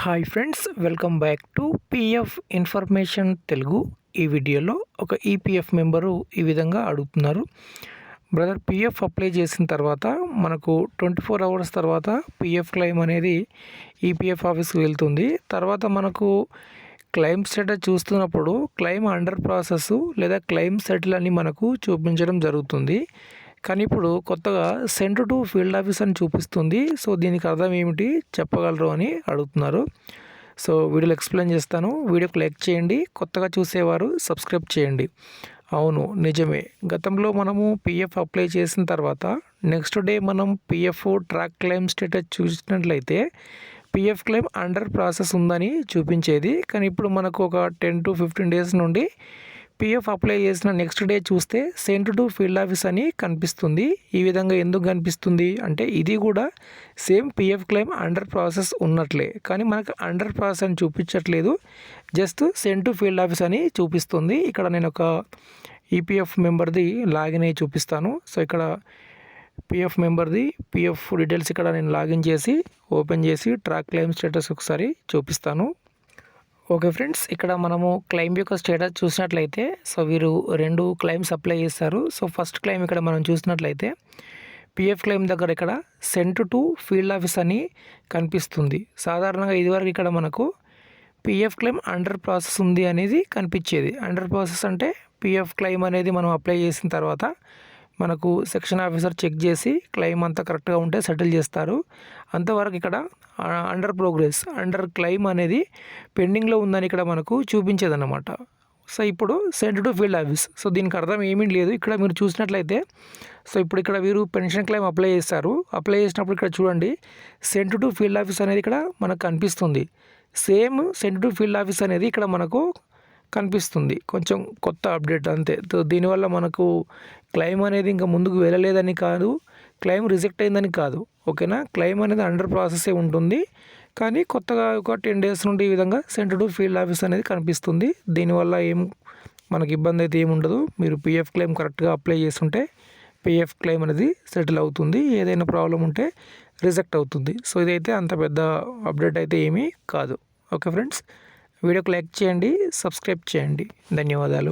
Hi friends, welcome back to PF information Telugu. ఈ వీడియోలో ఒక ఈపీఎఫ్ మెంబరు ఈ విధంగా అడుగుతున్నారు. బ్రదర్, పిఎఫ్ అప్లై చేసిన తర్వాత మనకు 24 అవర్స్ తర్వాత పిఎఫ్ క్లెయిమ్ అనేది ఈపీఎఫ్ ఆఫీస్కి వెళ్తుంది. తర్వాత మనకు క్లెయిమ్ స్టేటస్ చూస్తున్నప్పుడు క్లెయిమ్ అండర్ ప్రాసెస్ లేదా క్లెయిమ్ సెటిల్ అని మనకు చూపించడం జరుగుతుంది. కానీ ఇప్పుడు కొత్తగా సెండ్ టు ఫీల్డ్ ఆఫీస్ అని చూపిస్తుంది. సో దీనికి అర్థం ఏమిటి చెప్పగలరు అని అడుగుతున్నారు. సో వీడియోలో ఎక్స్ప్లెయిన్ చేస్తాను. వీడియోకి లైక్ చేయండి, కొత్తగా చూసేవారు సబ్స్క్రైబ్ చేయండి. అవును, నిజమే. గతంలో మనము పిఎఫ్ అప్లై చేసిన తర్వాత నెక్స్ట్ డే మనం పిఎఫ్ ట్రాక్ క్లెయిమ్ స్టేటస్ చూసినట్లయితే పిఎఫ్ క్లెయిమ్ అండర్ ప్రాసెస్ ఉందని చూపించేది. కానీ ఇప్పుడు మనకు ఒక 10 to 15 డేస్ నుండి పిఎఫ్ అప్లై చేసిన నెక్స్ట్ డే చూస్తే సెండ్ టు ఫీల్డ్ ఆఫీస్ అని కనిపిస్తుంది. ఈ విధంగా ఎందుకు కనిపిస్తుంది అంటే ఇది కూడా same PF claim under process ఉన్నట్లే, కానీ మనకు అండర్ ప్రాసెస్ అని చూపించట్లేదు, just send to field office అని చూపిస్తుంది. ఇక్కడ నేను ఒక ఈపీఎఫ్ మెంబర్ది లాగిన్ అయ్యి చూపిస్తాను. సో ఇక్కడ పిఎఫ్ మెంబర్ది పిఎఫ్ డీటెయిల్స్ ఇక్కడ నేను లాగిన్ చేసి ఓపెన్ చేసి ట్రాక్ క్లెయిమ్ స్టేటస్ ఒకసారి చూపిస్తాను. ఓకే ఫ్రెండ్స్, ఇక్కడ మనము క్లెయిమ్ యొక్క స్టేటస్ చూసినట్లయితే సో వీరు 2 క్లెయిమ్స్ అప్లై చేస్తారు. సో ఫస్ట్ క్లెయిమ్ ఇక్కడ మనం చూసినట్లయితే పిఎఫ్ క్లెయిమ్ దగ్గర ఇక్కడ సెండ్ టు ఫీల్డ్ ఆఫీస్ అని కనిపిస్తుంది. సాధారణంగా ఇదివరకు ఇక్కడ మనకు పిఎఫ్ క్లెయిమ్ అండర్ ప్రాసెస్ ఉంది అనేది కనిపించేది. అండర్ ప్రాసెస్ అంటే పిఎఫ్ క్లెయిమ్ అనేది మనం అప్లై చేసిన తర్వాత మనకు సెక్షన్ ఆఫీసర్ చెక్ చేసి క్లెయిమ్ అంతా కరెక్ట్గా ఉంటే సెటిల్ చేస్తారు. అంతవరకు ఇక్కడ అండర్ ప్రోగ్రెస్, అండర్ క్లెయిమ్ అనేది పెండింగ్లో ఉందని ఇక్కడ మనకు చూపించేదన్నమాట. సో ఇప్పుడు send to field office. So దీనికి అర్థం ఏమీ లేదు. ఇక్కడ మీరు చూసినట్లయితే సో ఇప్పుడు ఇక్కడ వీరు పెన్షన్ క్లెయిమ్ అప్లై చేస్తారు. అప్లై చేసినప్పుడు ఇక్కడ చూడండి సెండ్ టు ఫీల్డ్ ఆఫీస్ అనేది ఇక్కడ మనకు కనిపిస్తుంది. Same send to field office అనేది ఇక్కడ మనకు కనిపిస్తుంది. కొంచెం కొత్త అప్డేట్ అంతే. దీనివల్ల మనకు క్లెయిమ్ అనేది ఇంకా ముందుకు వెళ్ళలేదని కాదు, క్లెయిమ్ రిజెక్ట్ అయిందని కాదు. ఓకేనా, క్లెయిమ్ అనేది అండర్ ప్రాసెసే ఉంటుంది, కానీ కొత్తగా ఒక 10 డేస్ నుండి ఈ విధంగా సెండ్ టు ఫీల్డ్ ఆఫీస్ అనేది కనిపిస్తుంది. దీనివల్ల మనకి ఇబ్బంది అయితే ఏముండదు. మీరు పిఎఫ్ క్లెయిమ్ కరెక్ట్గా అప్లై చేస్తుంటే పిఎఫ్ క్లెయిమ్ అనేది సెటిల్ అవుతుంది. ఏదైనా ప్రాబ్లం ఉంటే రిజెక్ట్ అవుతుంది. సో ఇదైతే అంత పెద్ద అప్డేట్ అయితే ఏమీ కాదు. ఓకే ఫ్రెండ్స్, వీడియోకి లైక్ చేయండి, సబ్స్క్రైబ్ చేయండి. ధన్యవాదాలు.